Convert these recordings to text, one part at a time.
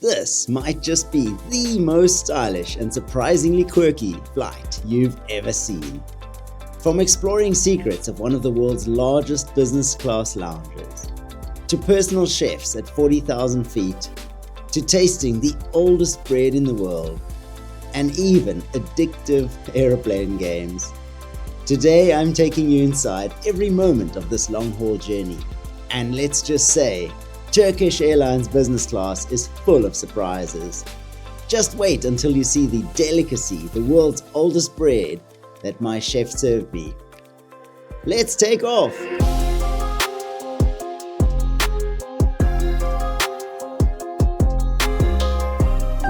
This might just be the most stylish and surprisingly quirky flight you've ever seen. From exploring secrets of one of the world's largest business class lounges, to personal chefs at 40,000 feet, to tasting the oldest bread in the world, and even addictive aeroplane games. Today I'm taking you inside every moment of this long-haul journey. And let's just say, Turkish Airlines Business Class is full of surprises. Just wait until you see the delicacy, the world's oldest bread, that my chef served me. Let's take off!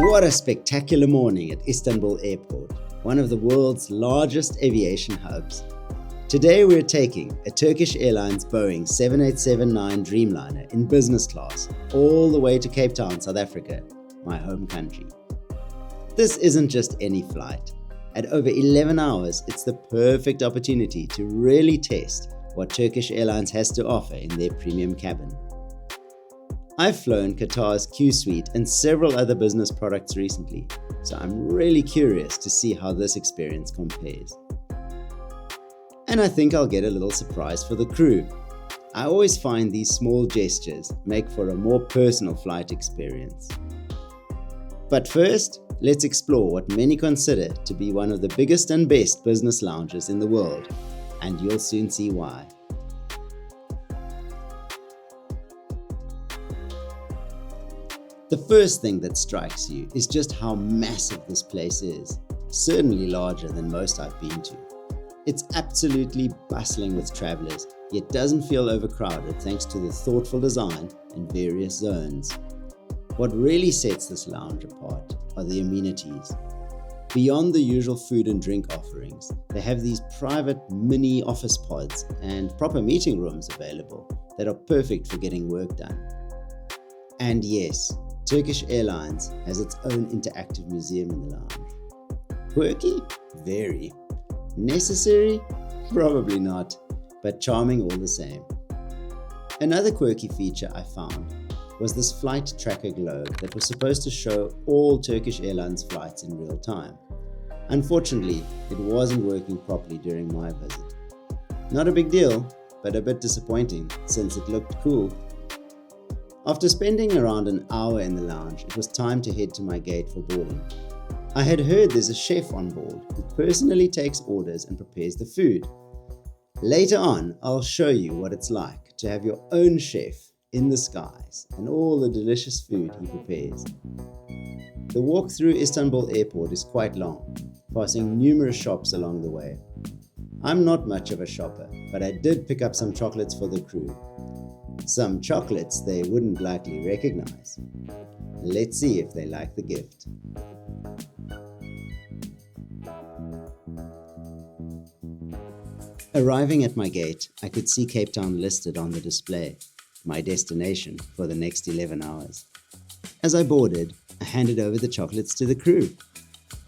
What a spectacular morning at Istanbul Airport, one of the world's largest aviation hubs. Today we're taking a Turkish Airlines Boeing 787-9 Dreamliner in business class all the way to Cape Town, South Africa, my home country. This isn't just any flight. At over 11 hours, it's the perfect opportunity to really test what Turkish Airlines has to offer in their premium cabin. I've flown Qatar's Q Suite and several other business products recently, so I'm really curious to see how this experience compares. And I think I'll get a little surprise for the crew. I always find these small gestures make for a more personal flight experience. But first, let's explore what many consider to be one of the biggest and best business lounges in the world, and you'll soon see why. The first thing that strikes you is just how massive this place is, certainly larger than most I've been to. It's absolutely bustling with travelers, yet doesn't feel overcrowded thanks to the thoughtful design and various zones. What really sets this lounge apart are the amenities. Beyond the usual food and drink offerings, they have these private mini office pods and proper meeting rooms available that are perfect for getting work done. And yes, Turkish Airlines has its own interactive museum in the lounge. Quirky? Very. Necessary? Probably not, but charming all the same. Another quirky feature I found was this flight tracker globe that was supposed to show all Turkish Airlines flights in real time. Unfortunately, it wasn't working properly during my visit. Not a big deal, but a bit disappointing since it looked cool. After spending around an hour in the lounge, it was time to head to my gate for boarding. I had heard there's a chef on board who personally takes orders and prepares the food. Later on, I'll show you what it's like to have your own chef in the skies and all the delicious food he prepares. The walk through Istanbul Airport is quite long, passing numerous shops along the way. I'm not much of a shopper, but I did pick up some chocolates for the crew. Some chocolates they wouldn't likely recognize. Let's see if they like the gift. Arriving at my gate, I could see Cape Town listed on the display, my destination for the next 11 hours. As I boarded, I handed over the chocolates to the crew.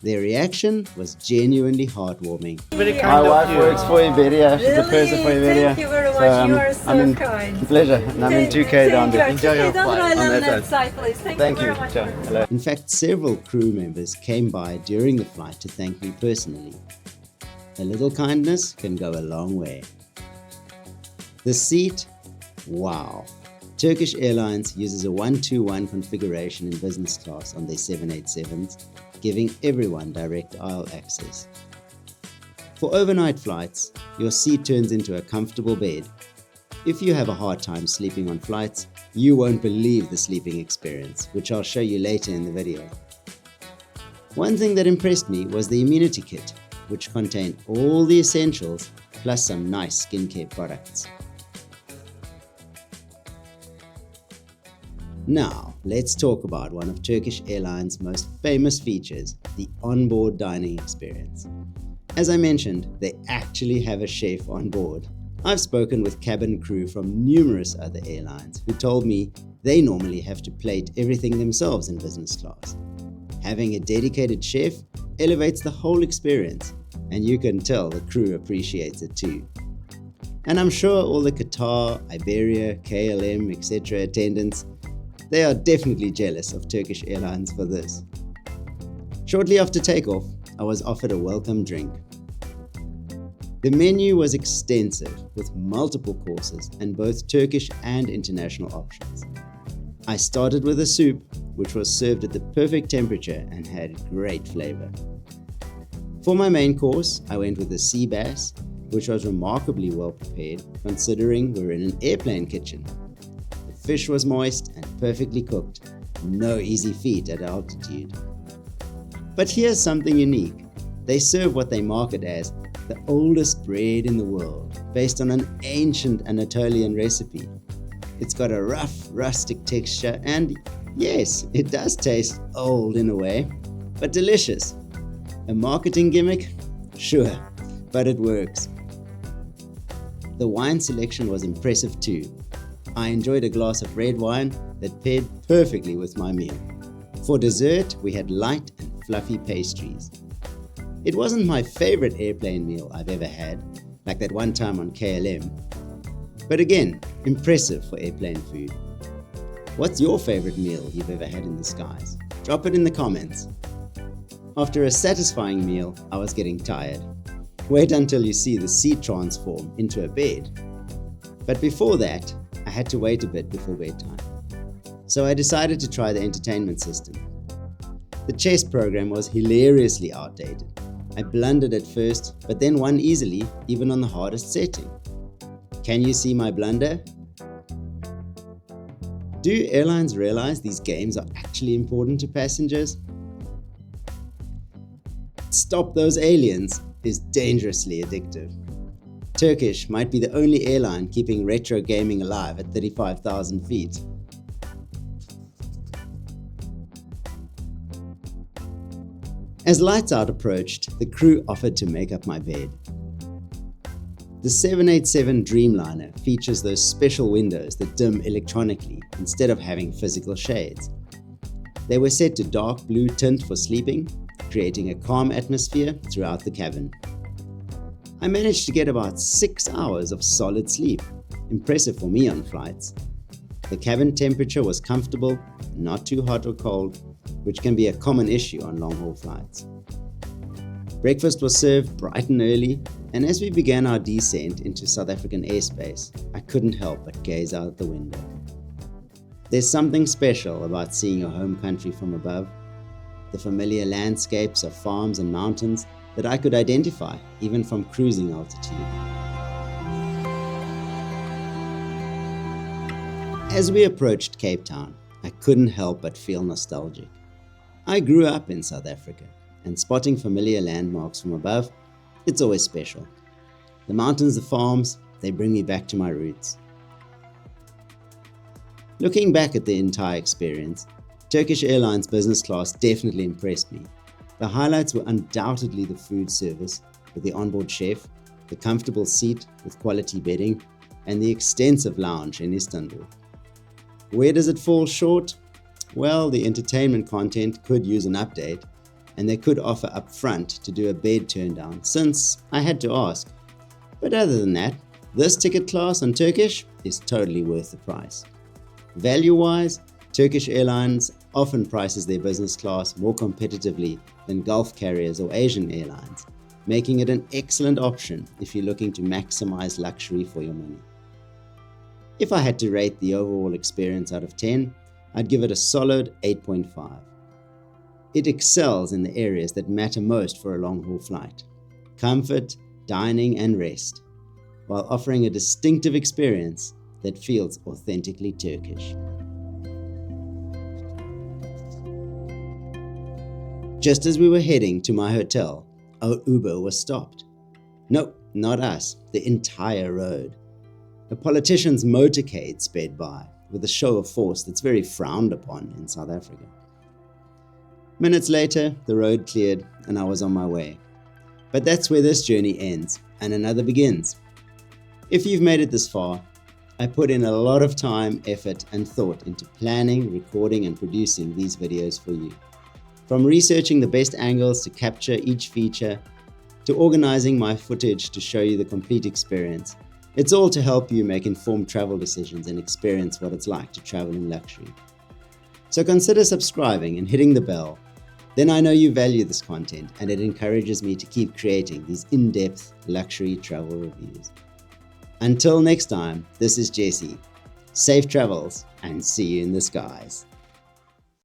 Their reaction was genuinely heartwarming. My wife works for Iberia. She's a person for Iberia. Thank you very much. You are so kind. Pleasure. And I'm in 2K down there. Enjoy your flight. On that side, please. Thank you. Very much. Hello. In fact, several crew members came by during the flight to thank me personally. A little kindness can go a long way. The seat? Wow. Turkish Airlines uses a 1-2-1 configuration in business class on their 787s, giving everyone direct aisle access. For overnight flights, your seat turns into a comfortable bed. If you have a hard time sleeping on flights, you won't believe the sleeping experience, which I'll show you later in the video. One thing that impressed me was the amenity kit, which contained all the essentials plus some nice skincare products. Now, let's talk about one of Turkish Airlines' most famous features, the onboard dining experience. As I mentioned, they actually have a chef on board. I've spoken with cabin crew from numerous other airlines who told me they normally have to plate everything themselves in business class. Having a dedicated chef elevates the whole experience, and you can tell the crew appreciates it too. And I'm sure all the Qatar, Iberia, KLM, etc. attendants, They are definitely jealous of Turkish Airlines for this. Shortly after takeoff, I was offered a welcome drink. The menu was extensive with multiple courses and both Turkish and international options. I started with a soup, which was served at the perfect temperature and had great flavor. For my main course, I went with a sea bass, which was remarkably well prepared considering we're in an airplane kitchen. The fish was moist and perfectly cooked, no easy feat at altitude. But here's something unique. They serve what they market as the oldest bread in the world, based on an ancient Anatolian recipe. It's got a rough, rustic texture and yes, it does taste old in a way, but delicious. A marketing gimmick? Sure, but it works. The wine selection was impressive too. I enjoyed a glass of red wine that paired perfectly with my meal. For dessert, we had light and fluffy pastries. It wasn't my favorite airplane meal I've ever had, like that one time on KLM. But again, impressive for airplane food. What's your favorite meal you've ever had in the skies? Drop it in the comments. After a satisfying meal, I was getting tired. Wait until you see the seat transform into a bed. But before that, I had to wait a bit before bedtime. So I decided to try the entertainment system. The chess program was hilariously outdated. I blundered at first, but then won easily, even on the hardest setting. Can you see my blunder? Do airlines realize these games are actually important to passengers? Stop those aliens is dangerously addictive. Turkish might be the only airline keeping retro gaming alive at 35,000 feet. As lights out approached, the crew offered to make up my bed. The 787 Dreamliner features those special windows that dim electronically instead of having physical shades. They were set to dark blue tint for sleeping, creating a calm atmosphere throughout the cabin. I managed to get about 6 hours of solid sleep, impressive for me on flights. The cabin temperature was comfortable, not too hot or cold, which can be a common issue on long-haul flights. Breakfast was served bright and early, and as we began our descent into South African airspace, I couldn't help but gaze out the window. There's something special about seeing your home country from above, the familiar landscapes of farms and mountains that I could identify even from cruising altitude. As we approached Cape Town, I couldn't help but feel nostalgic. I grew up in South Africa, and spotting familiar landmarks from above, it's always special. The mountains, the farms, they bring me back to my roots. Looking back at the entire experience, Turkish Airlines Business Class definitely impressed me. The highlights were undoubtedly the food service with the onboard chef, the comfortable seat with quality bedding, and the extensive lounge in Istanbul. Where does it fall short? Well, the entertainment content could use an update, and they could offer up front to do a bed turn down since I had to ask. But other than that, this ticket class on Turkish is totally worth the price. Value-wise, Turkish Airlines often prices their business class more competitively than Gulf carriers or Asian airlines, making it an excellent option if you're looking to maximize luxury for your money. If I had to rate the overall experience out of 10, I'd give it a solid 8.5. It excels in the areas that matter most for a long-haul flight: comfort, dining, and rest, while offering a distinctive experience that feels authentically Turkish. Just as we were heading to my hotel, our Uber was stopped. Nope, not us, the entire road. A politician's motorcade sped by with a show of force that's very frowned upon in South Africa. Minutes later, the road cleared and I was on my way. But that's where this journey ends and another begins. If you've made it this far, I put in a lot of time, effort, and thought into planning, recording, and producing these videos for you. From researching the best angles to capture each feature, to organizing my footage to show you the complete experience, it's all to help you make informed travel decisions and experience what it's like to travel in luxury. So consider subscribing and hitting the bell. Then I know you value this content and it encourages me to keep creating these in-depth luxury travel reviews. Until next time, this is Jesse. Safe travels and see you in the skies.